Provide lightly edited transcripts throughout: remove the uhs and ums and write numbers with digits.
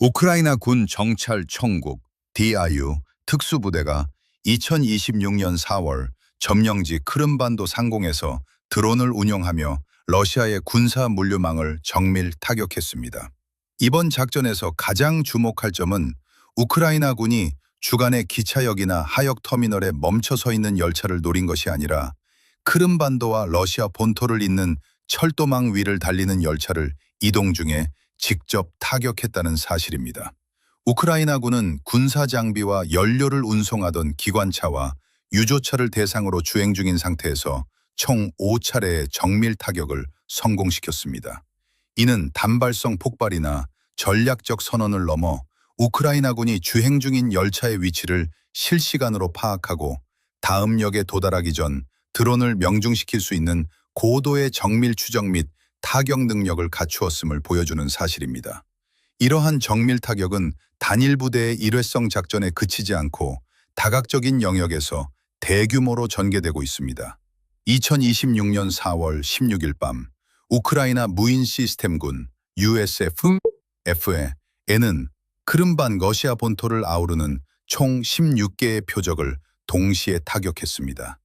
우크라이나 군 정찰 청국 DIU 특수부대가 2026년 4월 점령지 크림반도 상공에서 드론을 운용하며 러시아의 군사 물류망을 정밀 타격했습니다. 이번 작전에서 가장 주목할 점은 우크라이나 군이 주간의 기차역이나 하역 터미널에 멈춰 서 있는 열차를 노린 것이 아니라 크림반도와 러시아 본토를 잇는 철도망 위를 달리는 열차를 이동 중에 직접 타격했다는 사실입니다. 우크라이나군은 군사 장비와 연료를 운송하던 기관차와 유조차를 대상으로 주행 중인 상태에서 총 5차례의 정밀 타격을 성공시켰습니다. 이는 단발성 폭발이나 전략적 선언을 넘어 우크라이나군이 주행 중인 열차의 위치를 실시간으로 파악하고 다음 역에 도달하기 전 드론을 명중시킬 수 있는 고도의 정밀 추적 및 타격 능력을 갖추었음을 보여주는 사실입니다. 이러한 정밀 타격은 단일 부대의 일회성 작전에 그치지 않고 다각적인 영역에서 대규모로 전개되고 있습니다. 2026년 4월 16일 밤 우크라이나 무인 시스템군 USF에는 크림반 러시아 본토를 아우르는 총 16개의 표적을 동시에 타격했습니다.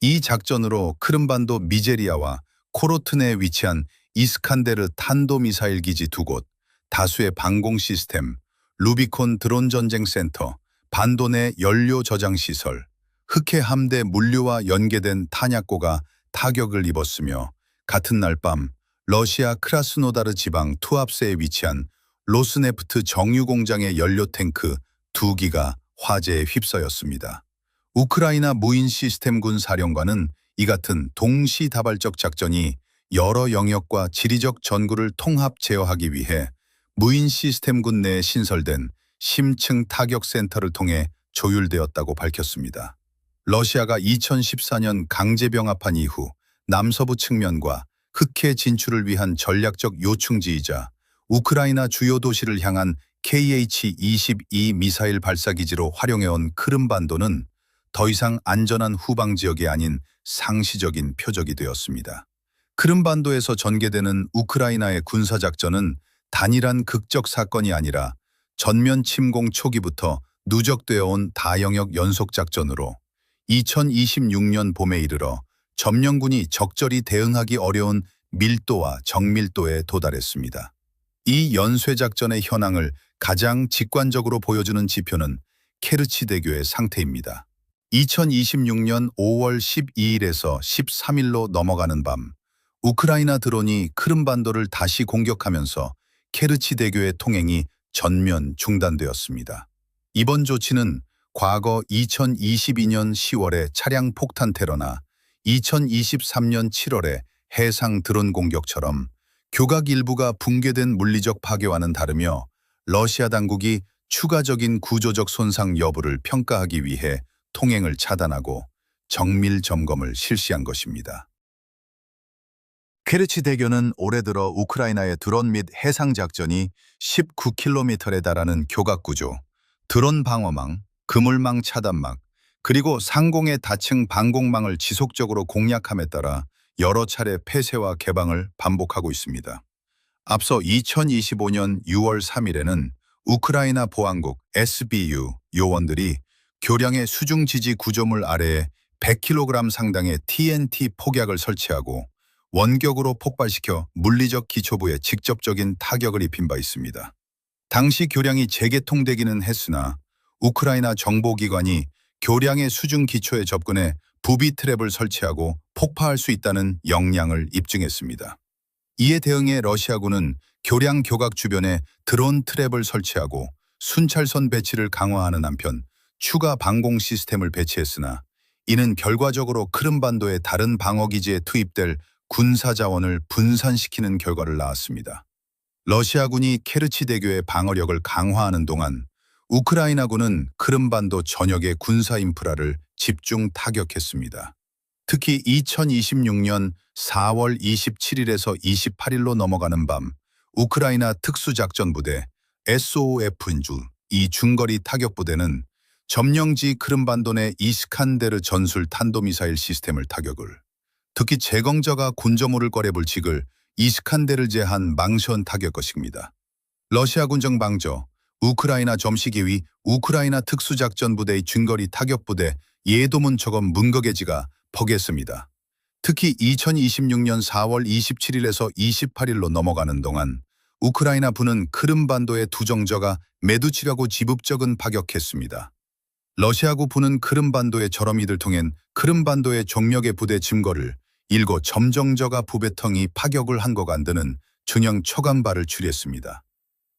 이 작전으로 크림반도 미제리아와 코로튼에 위치한 이스칸데르 탄도미사일 기지 2곳, 다수의 방공 시스템, 루비콘 드론 전쟁 센터, 반도 내 연료 저장 시설, 흑해 함대 물류와 연계된 탄약고가 타격을 입었으며 같은 날 밤 러시아 크라스노다르 지방 투합세에 위치한 로스네프트 정유 공장의 연료 탱크 2기가 화재에 휩싸였습니다. 우크라이나 무인 시스템군 사령관은 이 같은 동시다발적 작전이 여러 영역과 지리적 전구를 통합 제어하기 위해 무인 시스템군 내에 신설된 심층 타격센터를 통해 조율되었다고 밝혔습니다. 러시아가 2014년 강제병합한 이후 남서부 측면과 흑해 진출을 위한 전략적 요충지이자 우크라이나 주요 도시를 향한 KH-22 미사일 발사기지로 활용해온 크림반도는 더 이상 안전한 후방 지역이 아닌 상시적인 표적이 되었습니다. 크림반도에서 전개되는 우크라이나의 군사작전은 단일한 극적 사건이 아니라 전면 침공 초기부터 누적되어 온 다영역 연속작전으로 2026년 봄에 이르러 점령군이 적절히 대응하기 어려운 밀도와 정밀도에 도달했습니다. 이 연쇄작전의 현황을 가장 직관적으로 보여주는 지표는 케르치 대교의 상태입니다. 2026년 5월 12일에서 13일로 넘어가는 밤 우크라이나 드론이 크림반도를 다시 공격하면서 케르치 대교의 통행이 전면 중단되었습니다. 이번 조치는 과거 2022년 10월의 차량 폭탄 테러나 2023년 7월의 해상 드론 공격처럼 교각 일부가 붕괴된 물리적 파괴와는 다르며 러시아 당국이 추가적인 구조적 손상 여부를 평가하기 위해 통행을 차단하고 정밀 점검을 실시한 것입니다. 케르치 대교는 올해 들어 우크라이나의 드론 및 해상 작전이 19km에 달하는 교각 구조, 드론 방어망, 그물망 차단막, 그리고 상공의 다층 방공망을 지속적으로 공략함에 따라 여러 차례 폐쇄와 개방을 반복하고 있습니다. 앞서 2025년 6월 3일에는 우크라이나 보안국 SBU 요원들이 교량의 수중지지 구조물 아래에 100kg 상당의 TNT 폭약을 설치하고 원격으로 폭발시켜 물리적 기초부에 직접적인 타격을 입힌 바 있습니다. 당시 교량이 재개통되기는 했으나 우크라이나 정보기관이 교량의 수중 기초에 접근해 부비 트랩을 설치하고 폭파할 수 있다는 역량을 입증했습니다. 이에 대응해 러시아군은 교량 교각 주변에 드론 트랩을 설치하고 순찰선 배치를 강화하는 한편 추가 방공 시스템을 배치했으나 이는 결과적으로 크림반도의 다른 방어기지에 투입될 군사 자원을 분산시키는 결과를 낳았습니다. 러시아군이 케르치 대교의 방어력을 강화하는 동안 우크라이나군은 크림반도 전역의 군사 인프라를 집중 타격했습니다. 특히 2026년 4월 27일에서 28일로 넘어가는 밤 우크라이나 특수작전부대 SOF인 줄 이 중거리 타격부대는 점령지 크림반도 내 이스칸데르 전술 탄도미사일 시스템을 타격을, 특히 제공자가 군점호를 꺼내볼 직을 이스칸데르 제한 망션 타격 것입니다. 러시아 군정 방저 우크라이나 점시계위 우크라이나 특수작전부대의 중거리 타격부대 예도문처럼 문거계지가 퍼겠습니다. 특히 2026년 4월 27일에서 28일로 넘어가는 동안 우크라이나 부는 크림반도의 두정저가 메두치라고 지북적은 파격했습니다. 러시아구 부는 크림반도의 저러미들 통한 크림반도의 종력의 부대 증거를 일고 점정저가 부배통이 파격을 한 것 안드는 중형 초간발을 추리했습니다.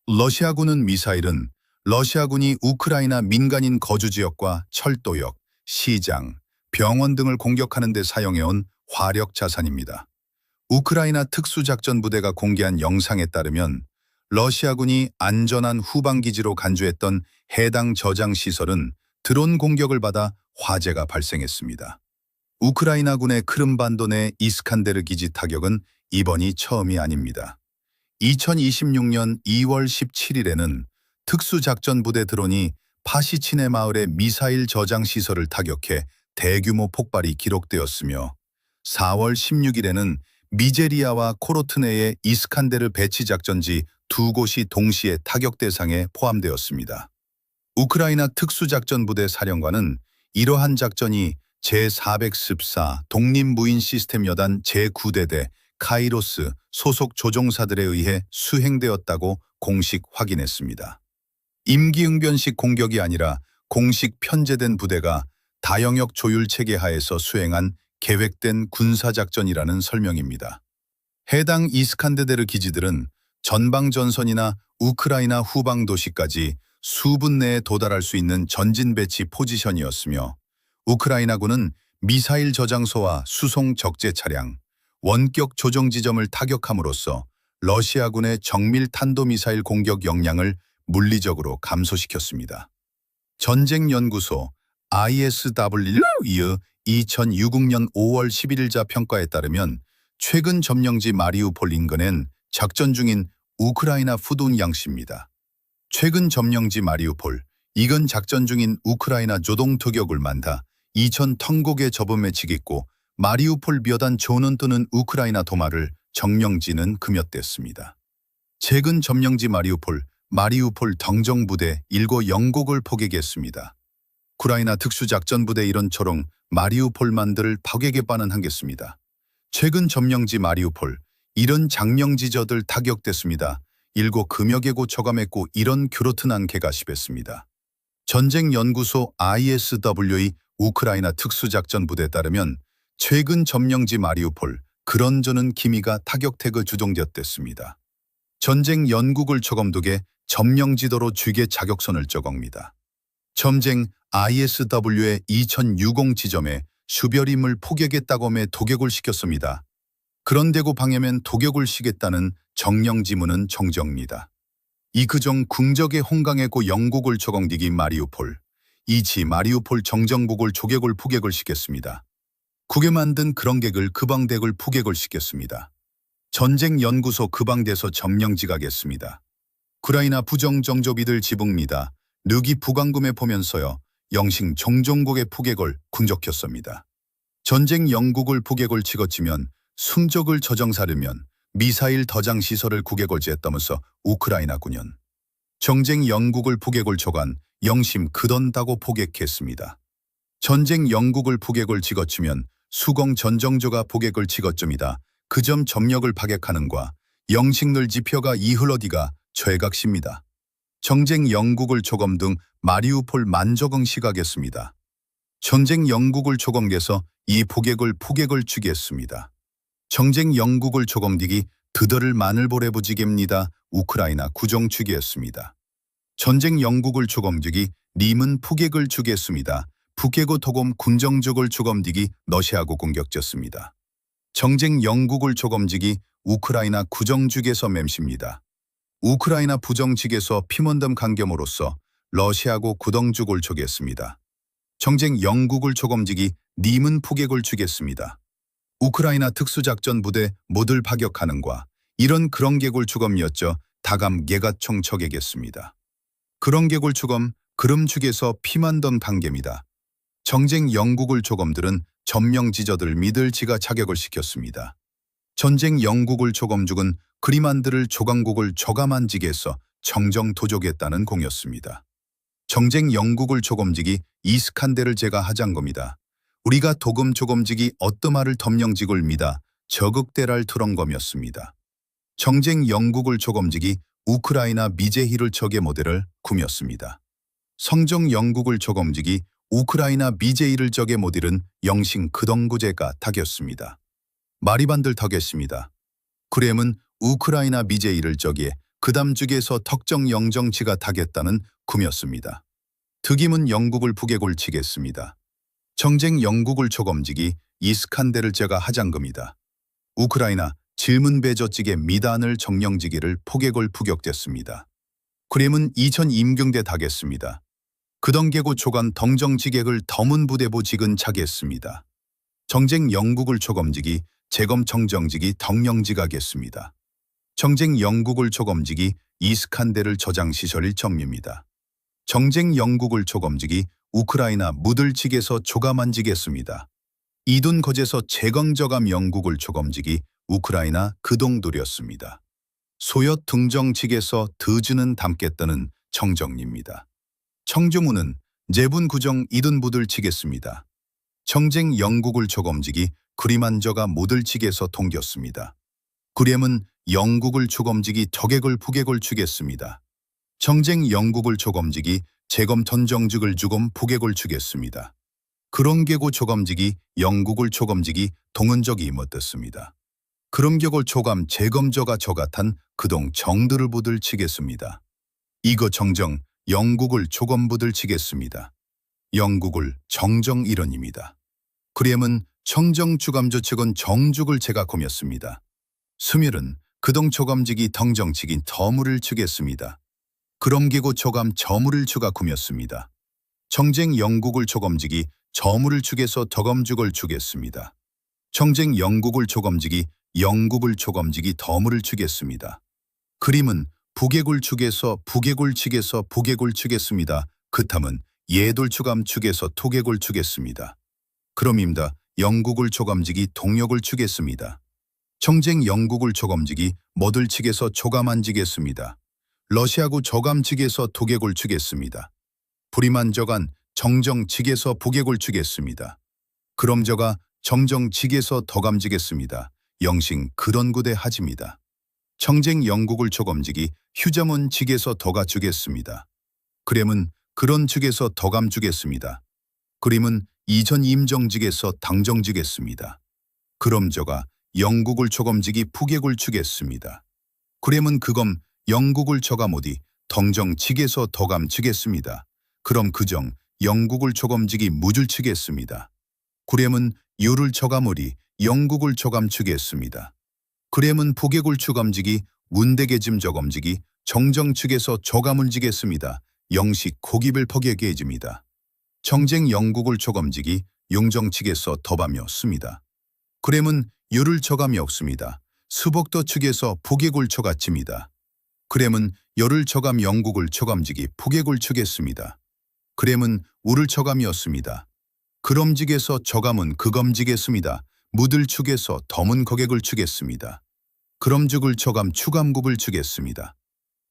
러시아군은 미사일은 러시아군이 우크라이나 민간인 거주지역과 철도역, 시장, 병원 등을 공격하는 데 사용해온 화력 자산입니다. 우크라이나 특수작전부대가 공개한 영상에 따르면 러시아군이 안전한 후방기지로 간주했던 해당 저장시설은 드론 공격을 받아 화재가 발생했습니다. 우크라이나군의 크림반도 내 이스칸데르 기지 타격은 이번이 처음이 아닙니다. 2026년 2월 17일에는 특수작전부대 드론이 파시치네 마을의 미사일 저장시설을 타격해 대규모 폭발이 기록되었으며 4월 16일에는 미제리아와 코로트네의 이스칸데르 배치작전지 두 곳이 동시에 타격 대상에 포함되었습니다. 우크라이나 특수작전부대 사령관은 이러한 작전이 제414 독립무인시스템여단 제9대대 카이로스 소속 조종사들에 의해 수행되었다고 공식 확인했습니다. 임기응변식 공격이 아니라 공식 편제된 부대가 다영역 조율체계 하에서 수행한 계획된 군사작전이라는 설명입니다. 해당 이스칸데르 기지들은 전방전선이나 우크라이나 후방 도시까지 수분 내에 도달할 수 있는 전진 배치 포지션이었으며 우크라이나군은 미사일 저장소와 수송 적재 차량, 원격 조정 지점을 타격함으로써 러시아군의 정밀 탄도미사일 공격 역량을 물리적으로 감소시켰습니다. 전쟁연구소 ISW의 2060년 5월 11일자 평가에 따르면 최근 점령지 마리우폴 인근엔 작전 중인 우크라이나 푸둔 양씨입니다. 최근 점령지 마리우폴, 이건 작전 중인 우크라이나 조동투격을 만다 2,000턴곡의 접음에 치겠고 마리우폴 벼단 조는 뜨는 우크라이나 도마를 점령지는 금였됐습니다. 최근 점령지 마리우폴 덩정부대 7영곡을 포격했습니다. 우크라이나 특수작전부대 이런처럼 마리우폴만들을 파괴에 반응하겠습니다. 최근 점령지 마리우폴, 이런 장명지저들 타격됐습니다. 일고 금역에고 처감했고 이런 규로트난 개가 십했습니다. 전쟁연구소 ISW의 우크라이나 특수작전부대에 따르면 최근 점령지 마리우폴, 그런저는 기미가 타격태그 주동되었댔습니다. 전쟁 연국을 처검두게 점령지도로 주계 자격선을 적옵니다. 점쟁 ISW의 2060 지점에 수별임을 포격했다고매 도격을 시켰습니다. 그런데고 방해면 도격을 시겠다는 정령지문은 정정입니다. 이 그정 궁적의 홍강에고 영국을 처공디기 마리우폴, 이치 마리우폴 정정국을 조격을 포격을 시켰습니다. 국에 만든 그런 객을 그방댁을 포격을 시켰습니다. 전쟁연구소 그방대서 점령지가겠습니다. 우크라이나 부정정조비들 지붕니다. 느기 부강금에 보면서요. 영싱 정종국의 포격을 군적혔습니다. 전쟁 영국을 포격을 치거치면 승적을 저정사르면 미사일 더장 시설을 국액을 제했다면서 우크라이나군은 정쟁 영국을 포격을 초간 영심 그던다고 포격했습니다. 전쟁 영국을 포격을 치거치면 수공 전정조가 포격을 치거점이다. 그 점 점력을 파격하는과 영식늘 지표가 이흘어디가 최각십니다. 정쟁 영국을 초검 등 마리우폴 만적응 시가겠습니다. 전쟁 영국을 초검게서 이 포격을 추겠습니다. 정쟁 영국을 초검디기 드더를 마늘보레 부지geb니다. 우크라이나 구정추기했습니다. 전쟁 영국을 초검디기 님은 포격을 주겠습니다. 북해고 토검 군정적을 초검디기 러시아고 공격졌습니다. 정쟁 영국을 초검지기 우크라이나 구정죽에서 맴십니다. 우크라이나 부정직에서 피먼덤 강겸으로써 러시아고 구덩죽을 초겠습니다. 정쟁 영국을 초검지기 님은 포격을 주겠습니다. 우크라이나 특수작전부대 모들 파격하는과 이런 그런 개골 추검이었죠. 다감 개가총 척에겠습니다. 그런 개골 추검 그름축에서 피만덤 단계입니다. 정쟁 영국을 초검들은 점령지저들 믿을 지가 자격을 시켰습니다. 전쟁 영국을 초검죽은 그리만들을 조강국을 조감한지게서 정정토족했다는 공이었습니다. 정쟁 영국을 조검지기 이스칸데를 제가 하장 겁니다. 우리가 도금 조검지기 어떠마를 덤령직을 미다 저극대랄 투렁검이었습니다. 정쟁 영국을 조검지기 우크라이나 미제히를 적의 모델을 꾸몄습니다. 성정 영국을 조검지기 우크라이나 미제히를 적의 모델은 영신 그덩구제가 타겼습니다. 마리반들 타겠습니다. 그램은 우크라이나 미제히를 적에 그담 중에서 턱정 영정치가 타겠다는 꿈이었습니다. 득임은 영국을 북에 치겠습니다. 정쟁 영국을 초검지기 이스칸데를 제가 하장금이다. 우크라이나 질문 배저직의 미단을 정령지기를 포개골 부격됐습니다. 그램은 2000 임경대 타겠습니다. 그덩계고 초간 덩정지객을 더문 부대보 직은 차겠습니다. 정쟁 영국을 초검지기 재검 정정지기 덩령지가겠습니다. 정쟁 영국을 초검지기 이스칸데를 저장시설일 정리입니다. 정쟁 영국을 초검지기 우크라이나 무들직에서 조감한지겠습니다. 이둔 거제서 재강저감 영국을 초검지기 우크라이나 그동돌이었습니다. 소엿 등정직에서 드즈는 담겠다는 정정리입니다. 청중우는 제분 구정 이둔 부들치겠습니다. 정쟁 영국을 초검지기 그리만저가 모들치게서 통겼습니다. 그램은 영국을 초검지기 적액을 북액을 추겠습니다. 정쟁 영국을 초검지기 재검 전정직을 주검 북액을 추겠습니다. 그런계고 초검지기 영국을 초검지기 동은적이 못됐습니다. 그럼격을 초감 재검저가 저같한 그동 정들을 부들 치겠습니다. 이거 정정 영국을 초검부들 치겠습니다. 영국을 정정 일원입니다. 그램은 청정 주감조 측은 정죽을 제가 고몄습니다. 수밀은 그동 초감직이 덩정치긴 더물을 추겠습니다. 그럼기고 초감 저물을 추가 구몄습니다. 정쟁 영국을 초검직이 저물을 축에서 더검죽을 추겠습니다. 정쟁 영국을 초검직이 영국을 초검직이 더물을 추겠습니다. 그림은 북액을 축에서 북액을 축에서 북액을 추겠습니다. 그탐은 예돌 추감 축에서 토객을 추겠습니다. 그럼입니다. 영국을 초감직이 동역을 추겠습니다. 정쟁 영국을 초검직이 머들측에서 초감한지겠습니다. 러시아구 저감측에서 도객을 추겠습니다. 부리만저간 정정측에서 북액을 추겠습니다. 그럼 저가 정정측에서 더감지겠습니다. 영신 그런구대 하집니다. 정쟁 영국을 초검직이 휴자문 측에서 더가 주겠습니다. 그램은 그런 측에서 더감 주겠습니다. 그림은 이전 임정직에서 당정지겠습니다. 그럼 저가 영국을 초검직이 북액을 추겠습니다. 그램은 그검 영국을 저가모디 덩정측에서 더감 치겠습니다. 그럼 그정 영국을 초검직이 무줄 치겠습니다. 그램은 유를 저가모리 영국을 저감 추겠습니다. 그램은 북액을 추감직이 운대계짐 저검직이 정정측에서 저감을 지겠습니다. 영식 고깁을 퍼개게 해집니다. 정쟁 영국을 초검직이 용정측에서 더밤이었습니다. 그램은 유를 저감이 없습니다. 수복도 측에서 북액을 초가칩니다. 그램은 열을 처감 영국을 초감직이 북액을 추겠습니다. 그램은 우를 처감이었습니다. 그럼직에서 저감은 그검지겠습니다. 무들 축에서 덤은 거객을 추겠습니다. 그럼죽을 처감 추감국을 추겠습니다.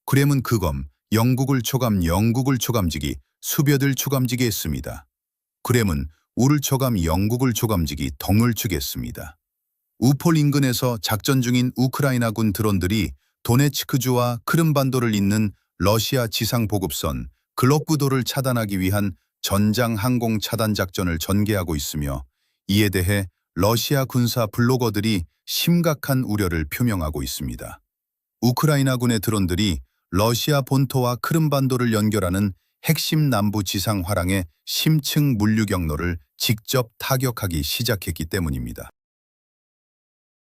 그램은 그검 영국을 초감 영국을 초감직이 수벼들 추감지게 했습니다. 그램은 우를 처감 영국을 초감직이 덩을 추겠습니다. 우폴 인근에서 작전 중인 우크라이나군 드론들이 도네츠크주와 크림반도를 잇는 러시아 지상 보급선 글로구도를 차단하기 위한 전장 항공 차단 작전을 전개하고 있으며 이에 대해 러시아 군사 블로거들이 심각한 우려를 표명하고 있습니다. 우크라이나군의 드론들이 러시아 본토와 크림반도를 연결하는 핵심 남부 지상 화랑의 심층 물류 경로를 직접 타격하기 시작했기 때문입니다.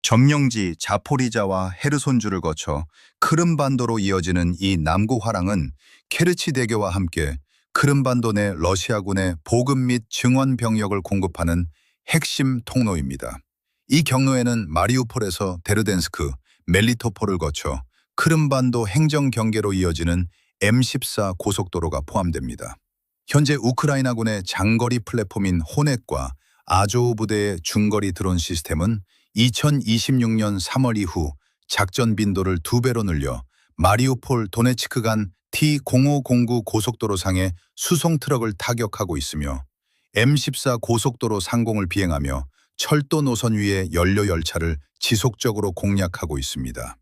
점령지 자포리자와 헤르손주를 거쳐 크림반도로 이어지는 이 남구 화랑은 케르치 대교와 함께 크림반도 내 러시아군의 보급 및 증원 병력을 공급하는 핵심 통로입니다. 이 경로에는 마리우폴에서 데르덴스크, 멜리토폴을 거쳐 크림반도 행정 경계로 이어지는 M14 고속도로가 포함됩니다. 현재 우크라이나군의 장거리 플랫폼인 호넷과 아조우 부대의 중거리 드론 시스템은 2026년 3월 이후 작전 빈도를 2배로 늘려 마리우폴 도네츠크 간 T-0509 고속도로상의 수송 트럭을 타격하고 있으며 M14 고속도로 상공을 비행하며 철도 노선 위의 연료 열차를 지속적으로 공략하고 있습니다.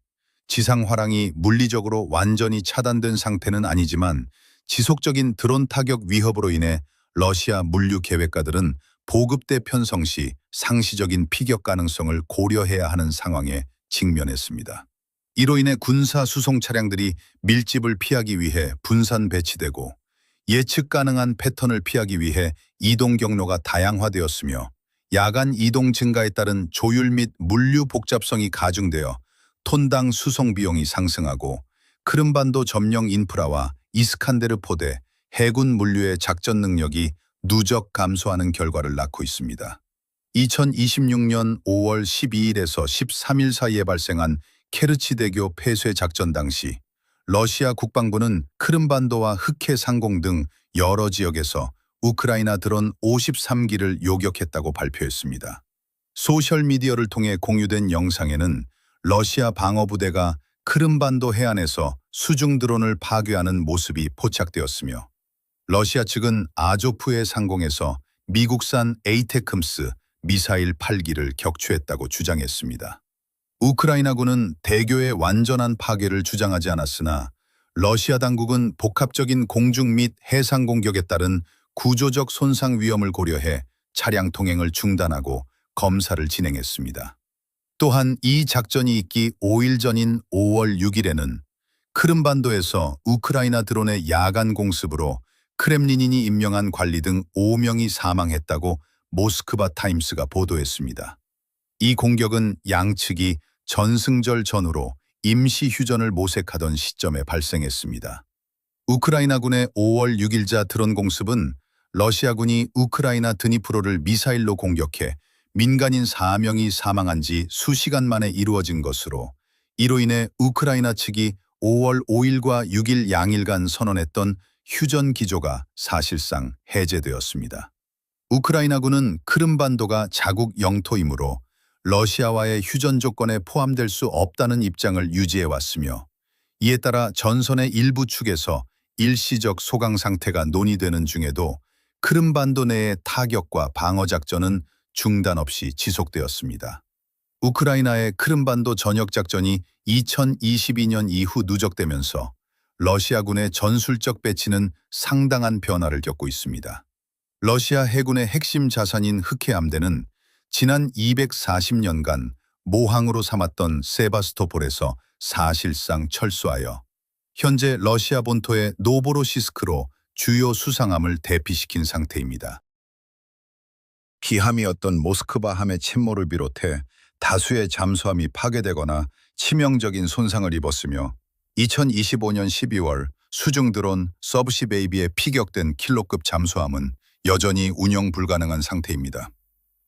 지상 화랑이 물리적으로 완전히 차단된 상태는 아니지만 지속적인 드론 타격 위협으로 인해 러시아 물류 계획가들은 보급대 편성 시 상시적인 피격 가능성을 고려해야 하는 상황에 직면했습니다. 이로 인해 군사 수송 차량들이 밀집을 피하기 위해 분산 배치되고 예측 가능한 패턴을 피하기 위해 이동 경로가 다양화되었으며 야간 이동 증가에 따른 조율 및 물류 복잡성이 가중되어 톤당 수송 비용이 상승하고 크림반도 점령 인프라와 이스칸데르 포대, 해군 물류의 작전 능력이 누적 감소하는 결과를 낳고 있습니다. 2026년 5월 12일에서 13일 사이에 발생한 케르치대교 폐쇄 작전 당시 러시아 국방부는 크림반도와 흑해 상공 등 여러 지역에서 우크라이나 드론 53기를 요격했다고 발표했습니다. 소셜미디어를 통해 공유된 영상에는 러시아 방어부대가 크림반도 해안에서 수중 드론을 파괴하는 모습이 포착되었으며 러시아 측은 아조프해 상공에서 미국산 에이테크므스 미사일 8기를 격추했다고 주장했습니다. 우크라이나군은 대교의 완전한 파괴를 주장하지 않았으나 러시아 당국은 복합적인 공중 및 해상 공격에 따른 구조적 손상 위험을 고려해 차량 통행을 중단하고 검사를 진행했습니다. 또한 이 작전이 있기 5일 전인 5월 6일에는 크림반도에서 우크라이나 드론의 야간 공습으로 크렘린이 임명한 관리 등 5명이 사망했다고 모스크바 타임스가 보도했습니다. 이 공격은 양측이 전승절 전후로 임시 휴전을 모색하던 시점에 발생했습니다. 우크라이나군의 5월 6일자 드론 공습은 러시아군이 우크라이나 드니프로를 미사일로 공격해 민간인 4명이 사망한 지 수시간 만에 이루어진 것으로 이로 인해 우크라이나 측이 5월 5일과 6일 양일간 선언했던 휴전 기조가 사실상 해제되었습니다. 우크라이나군은 크림반도가 자국 영토이므로 러시아와의 휴전 조건에 포함될 수 없다는 입장을 유지해왔으며 이에 따라 전선의 일부 축에서 일시적 소강 상태가 논의되는 중에도 크림반도 내의 타격과 방어작전은 중단 없이 지속되었습니다. 우크라이나의 크림반도 전역작전이 2022년 이후 누적되면서 러시아군의 전술적 배치는 상당한 변화를 겪고 있습니다. 러시아 해군의 핵심 자산인 흑해함대는 지난 240년간 모항으로 삼았던 세바스토폴에서 사실상 철수하여 현재 러시아 본토의 노보로시스크로 주요 수상함을 대피시킨 상태입니다. 기함이었던 모스크바 함의 침몰을 비롯해 다수의 잠수함이 파괴되거나 치명적인 손상을 입었으며 2025년 12월 수중 드론 서브시 베이비에 피격된 킬로급 잠수함은 여전히 운영 불가능한 상태입니다.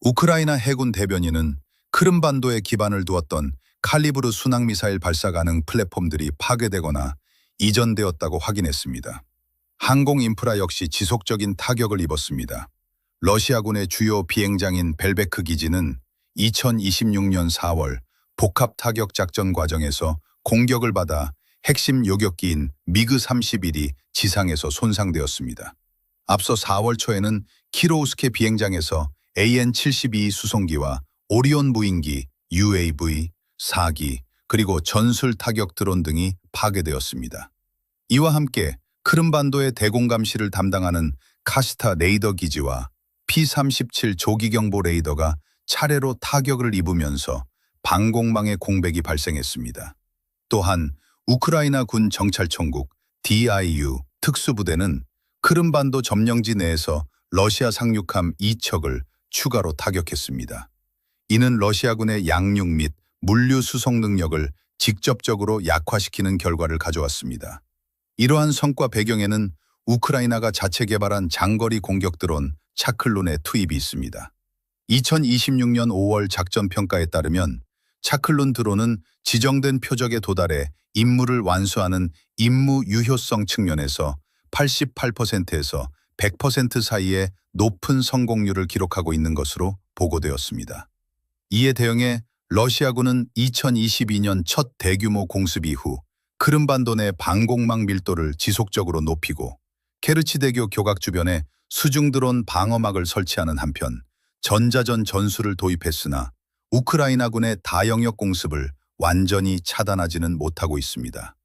우크라이나 해군 대변인은 크림반도에 기반을 두었던 칼리브르 순항미사일 발사 가능 플랫폼들이 파괴되거나 이전되었다고 확인했습니다. 항공 인프라 역시 지속적인 타격을 입었습니다. 러시아군의 주요 비행장인 벨베크 기지는 2026년 4월 복합 타격 작전 과정에서 공격을 받아 핵심 요격기인 미그 31이 지상에서 손상되었습니다. 앞서 4월 초에는 키로우스케 비행장에서 AN-72 수송기와 오리온 무인기, UAV, 4기, 그리고 전술 타격 드론 등이 파괴되었습니다. 이와 함께 크림반도의 대공감시를 담당하는 카시타 레이더 기지와 P-37 조기경보 레이더가 차례로 타격을 입으면서 방공망의 공백이 발생했습니다. 또한 우크라이나 군 정찰총국 DIU 특수부대는 크림반도 점령지 내에서 러시아 상륙함 2척을 추가로 타격했습니다. 이는 러시아군의 양육 및 물류 수송 능력을 직접적으로 약화시키는 결과를 가져왔습니다. 이러한 성과 배경에는 우크라이나가 자체 개발한 장거리 공격 드론 차클론의 투입이 있습니다. 2026년 5월 작전평가에 따르면 차클론 드론은 지정된 표적에 도달해 임무를 완수하는 임무 유효성 측면에서 88%에서 100% 사이의 높은 성공률을 기록하고 있는 것으로 보고되었습니다. 이에 대응해 러시아군은 2022년 첫 대규모 공습 이후 크림반도 내 방공망 밀도를 지속적으로 높이고 케르치대교 교각 주변에 수중 드론 방어막을 설치하는 한편 전자전 전술을 도입했으나 우크라이나군의 다영역 공습을 완전히 차단하지는 못하고 있습니다.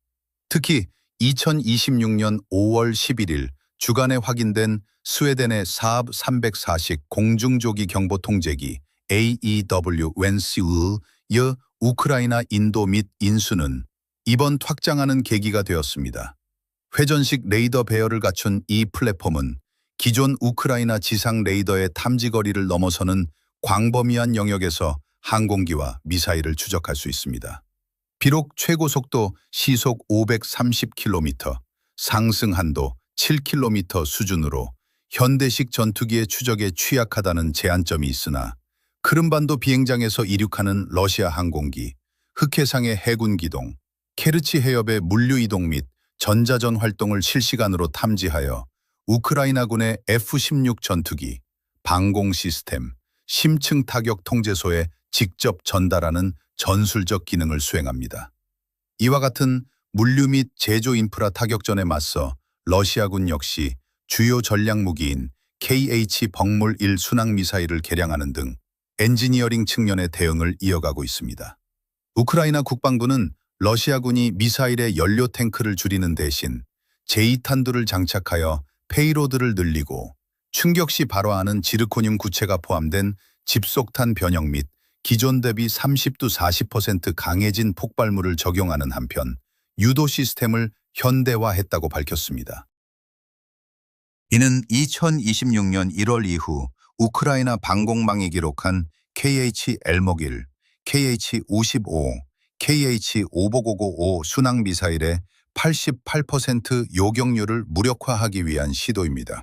특히 2026년 5월 11일 주간에 확인된 스웨덴의 사압 340 공중조기 경보 통제기 AEW 웬시우의 우크라이나 인도 및 인수는 이번 확장하는 계기가 되었습니다. 회전식 레이더 배열을 갖춘 이 플랫폼은 기존 우크라이나 지상 레이더의 탐지 거리를 넘어서는 광범위한 영역에서 항공기와 미사일을 추적할 수 있습니다. 비록 최고 속도 시속 530km, 상승 한도 7km 수준으로 현대식 전투기의 추적에 취약하다는 제한점이 있으나 크림반도 비행장에서 이륙하는 러시아 항공기, 흑해상의 해군 기동, 케르치 해협의 물류 이동 및 전자전 활동을 실시간으로 탐지하여 우크라이나군의 F-16 전투기, 방공 시스템, 심층 타격 통제소에 직접 전달하는 전술적 기능을 수행합니다. 이와 같은 물류 및 제조 인프라 타격전에 맞서 러시아군 역시 주요 전략 무기인 KH 벅물-1 순항 미사일을 개량하는 등 엔지니어링 측면의 대응을 이어가고 있습니다. 우크라이나 국방부는 러시아군이 미사일의 연료 탱크를 줄이는 대신 제2탄두를 장착하여 페이로드를 늘리고 충격 시 발화하는 지르코늄 구체가 포함된 집속탄 변형 및 기존 대비 30도 40% 강해진 폭발물을 적용하는 한편 유도 시스템을 현대화했다고 밝혔습니다. 이는 2026년 1월 이후 우크라이나 방공망이 기록한 KH-1, KH-55, KH-555 순항 미사일의 88% 요격률을 무력화하기 위한 시도입니다.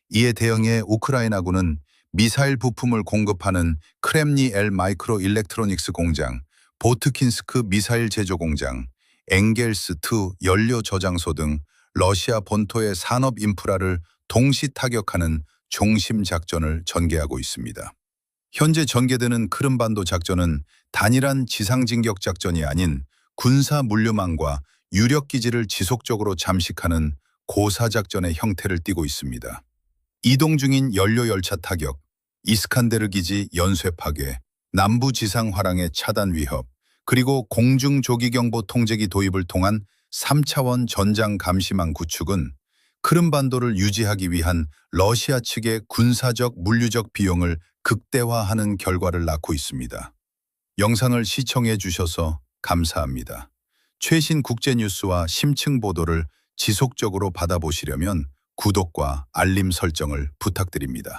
이에 대응해 우크라이나군은 미사일 부품을 공급하는 크렘니 엘 마이크로 일렉트로닉스 공장, 보트킨스크 미사일 제조 공장, 엥겔스2 연료 저장소 등 러시아 본토의 산업 인프라를 동시 타격하는 종심 작전을 전개하고 있습니다. 현재 전개되는 크림반도 작전은 단일한 지상 진격 작전이 아닌 군사 물류망과 유력 기지를 지속적으로 잠식하는 고사 작전의 형태를 띠고 있습니다. 이동 중인 연료 열차 타격, 이스칸데르 기지 연쇄 파괴, 남부 지상 화랑의 차단 위협, 그리고 공중 조기 경보 통제기 도입을 통한 3차원 전장 감시망 구축은 크림반도를 유지하기 위한 러시아 측의 군사적 물류적 비용을 극대화하는 결과를 낳고 있습니다. 영상을 시청해 주셔서 감사합니다. 최신 국제뉴스와 심층 보도를 지속적으로 받아보시려면 구독과 알림 설정을 부탁드립니다.